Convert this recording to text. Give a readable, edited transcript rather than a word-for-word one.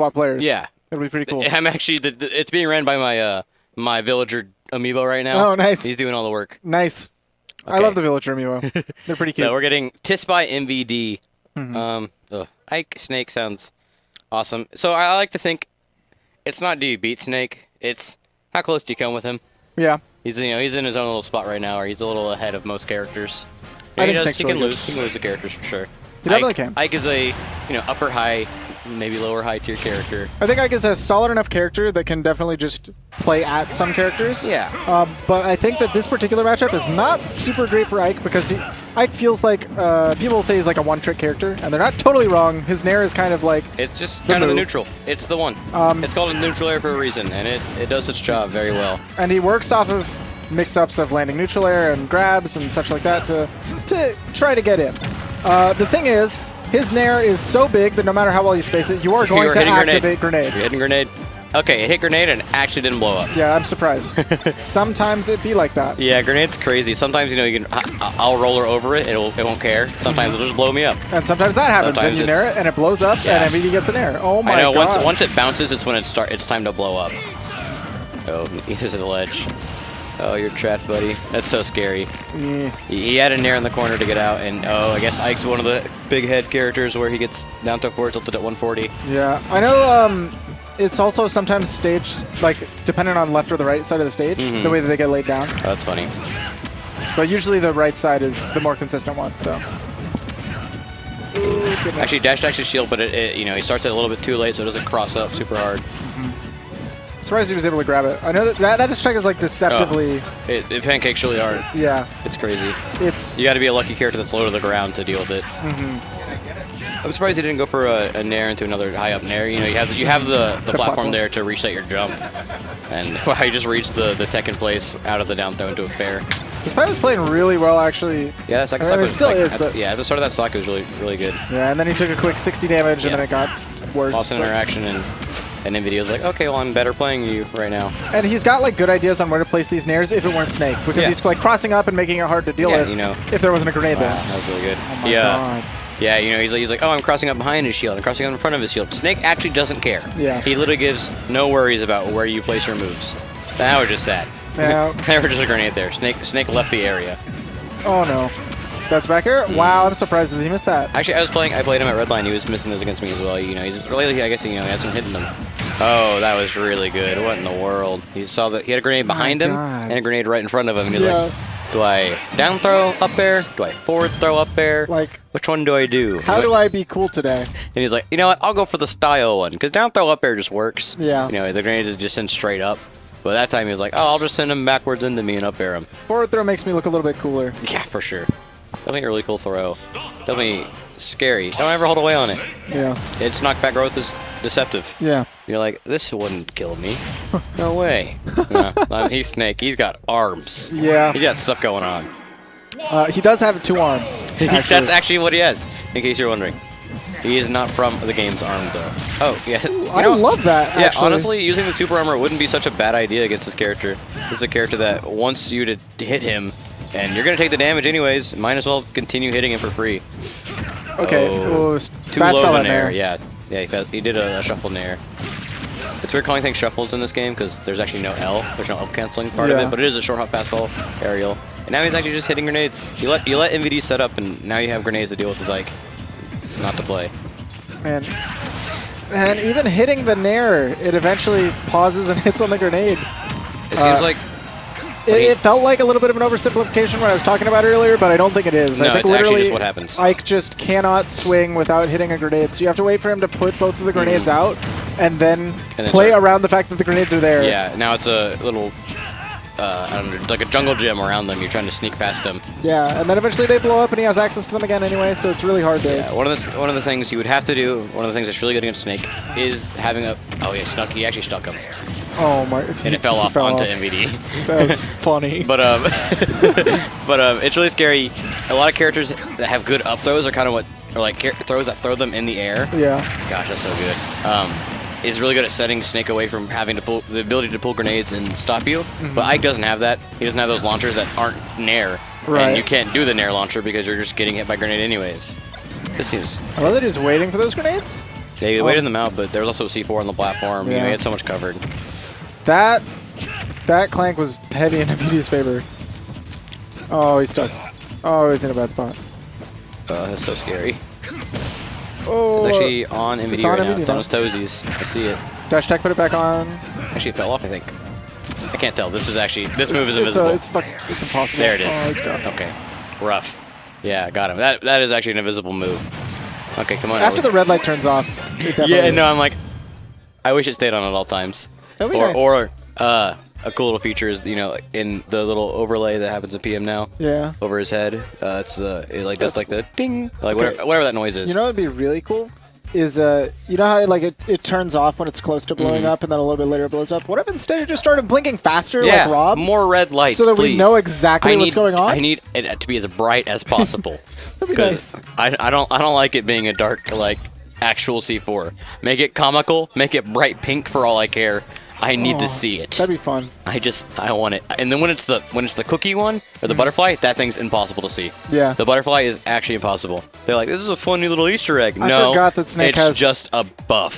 swap players. Yeah. It'll be pretty cool. I'm actually, it's being ran by my my villager amiibo right now. Oh, nice. He's doing all the work. Nice. Okay. I love the villager amiibo. They're pretty cute. So we're getting Tispai MVD. Ike Snake sounds awesome. So I like to think it's not do you beat Snake, it's how close do you come with him. Yeah. He's he's in his own little spot right now, or he's a little ahead of most characters. I think Snake's he really can good. lose. He can lose the characters for sure. He definitely can. Ike is a upper high, maybe lower high tier character. I think Ike is a solid enough character that can definitely just play at some characters. Yeah. But I think that this particular matchup is not super great for Ike because Ike feels like people say he's like a one-trick character, and they're not totally wrong. His Nair is kind of like it's just kind of the neutral. It's the one. It's called a neutral air for a reason, and it does its job very well. And he works off of mix-ups of landing neutral air and grabs and such like that to try to get in. The thing is, his Nair is so big that no matter how well you space it, you are going to activate grenade. You're hitting grenade. Okay, it hit grenade and actually didn't blow up. Yeah, I'm surprised. Sometimes it be like that. Yeah, grenade's crazy. Sometimes you can I'll roller over it. It won't care. Sometimes it'll just blow me up. And sometimes that happens, and you Nair it, and it blows up, and MVD gets an air. Oh my god! I know. Once it bounces, it's when it's time to blow up. Oh, he's to the ledge. Oh, you're trapped, buddy. That's so scary. He had a Nair in the corner to get out, and I guess Ike's one of the big head characters where he gets down to 4 tilted at 140. Yeah, I know. It's also sometimes staged, like, depending on left or the right side of the stage, the way that they get laid down. Oh, that's funny. But usually the right side is the more consistent one, so. Ooh, actually, dash shield, but he starts it a little bit too late, so it doesn't cross up super hard. Surprised he was able to grab it. I know that strike is like deceptively. It pancakes really hard. Yeah. It's crazy. It's. You got to be a lucky character that's low to the ground to deal with it. I'm surprised he didn't go for a Nair into another high up Nair. You have the platform there to reset your jump, and wow, he just reached the tech in place out of the down throw into a fair. Tispai was playing really well, actually. Yeah, that second stock was, still is, but yeah, the start of that stock was really good. Yeah, and then he took a quick 60 damage, and then it got worse. Lost an interaction, and MVD was like, okay, well, I'm better playing you right now. And he's got like good ideas on where to place these Nairs if it weren't Snake, because he's like crossing up and making it hard to deal with. If there wasn't a grenade there. That was really good. Oh my god. Yeah, he's like, oh, I'm crossing up behind his shield. I'm crossing up in front of his shield. Snake actually doesn't care. Yeah. He literally gives no worries about where you place your moves. That was just sad. Yeah. There was just a grenade there. Snake left the area. Oh no. That's back here? Wow, I'm surprised that he missed that. Actually, I played him at Redline. He was missing those against me as well. He's really, I guess, he hasn't hitting them. Oh, that was really good. What in the world? He saw that he had a grenade behind him and a grenade right in front of him. And he's like, do I down throw up air? Do I forward throw up air? Like, which one do I do? How do I be cool today? And he's like, you know what? I'll go for the style one because down throw up air just works. Yeah. The grenade is just sent straight up. But that time he was like, oh, I'll just send him backwards into me and up air him. Forward throw makes me look a little bit cooler. Yeah, for sure. Definitely a really cool throw. Definitely scary. Don't ever hold away on it. Yeah. Its knockback growth is deceptive. Yeah. You're like, this wouldn't kill me. No way. He's Snake. He's got arms. Yeah. He got stuff going on. He does have 2 arms. That's actually what he has, in case you're wondering. He is not from the game's arm, though. Oh, yeah. I love that, Yeah, actually. honestly, using the super armor wouldn't be such a bad idea against this character. This is a character that wants you to hit him, and you're going to take the damage anyways. Might as well continue hitting him for free. Okay. Oh, too low of an air. Yeah, he did a shuffle nair. It's weird calling things shuffles in this game because there's actually no L. There's no up canceling part of it, but it is a short hop fastball aerial. And now he's actually just hitting grenades. You let MVD set up, and now you have grenades to deal with his Ike. Not to play. And even hitting the Nair, it eventually pauses and hits on the grenade. It seems like it felt like a little bit of an oversimplification when I was talking about it earlier, but I don't think it is. No, I think it's literally actually just what happens. Ike just cannot swing without hitting a grenade, so you have to wait for him to put both of the grenades out and then play around the fact that the grenades are there. Yeah, now it's a little, I don't know, like a jungle gym around them. You're trying to sneak past them. Yeah, and then eventually they blow up and he has access to them again anyway, so it's really hard to... Yeah, one of the things you would have to do, one of the things that's really good against Snake, is having a... Oh, yeah, he actually stuck him. Oh my! And it fell off onto MVD. That was funny. But it's really scary. A lot of characters that have good up throws are kind of throws that throw them in the air. Yeah. Gosh, that's so good. Is really good at setting Snake away from having to pull the ability to pull grenades and stop you. But Ike doesn't have that. He doesn't have those launchers that aren't Nair. Right. And you can't do the Nair launcher because you're just getting hit by grenade anyways. This seems... I love that he's waiting for those grenades. Yeah, you waited them out, but there was also a C4 on the platform. Yeah. You know, he had so much covered. That clank was heavy in MVD's favor. Oh, he's stuck. Oh, he's in a bad spot. That's so scary. Oh, It's actually on MVD it's on right now. MVD It's on now. his toesies. I see it. Dash tech, put it back on. Actually, it fell off, I think. I can't tell. This move is invisible. It's impossible. There it is. Oh, he's gone. Okay. Rough. Yeah, got him. That is actually an invisible move. Okay, come on. After the red light turns off, it definitely Yeah, no, I'm like, I wish it stayed on at all times. That'd be nice. Or a cool little feature is, you know, in the little overlay that happens in PM now. Yeah. Over his head, it like does like the cool. ding, like Okay. whatever that noise is. You know what would be really cool? Is you know how like it turns off when it's close to blowing up, and then a little bit later it blows up. What if instead it just started blinking faster, yeah, like Rob? more red lights, so that please. we know exactly what's going on. I need it to be as bright as possible. That'd be nice. I don't like it being a dark like actual C4. Make it comical, make it bright pink for all I care. I need to see it. That'd be fun. I want it. And then when it's the cookie one or the butterfly, that thing's impossible to see. Yeah. The butterfly is actually impossible. They're like, this is a fun new little Easter egg. I No, forgot that Snake it's has just a buff.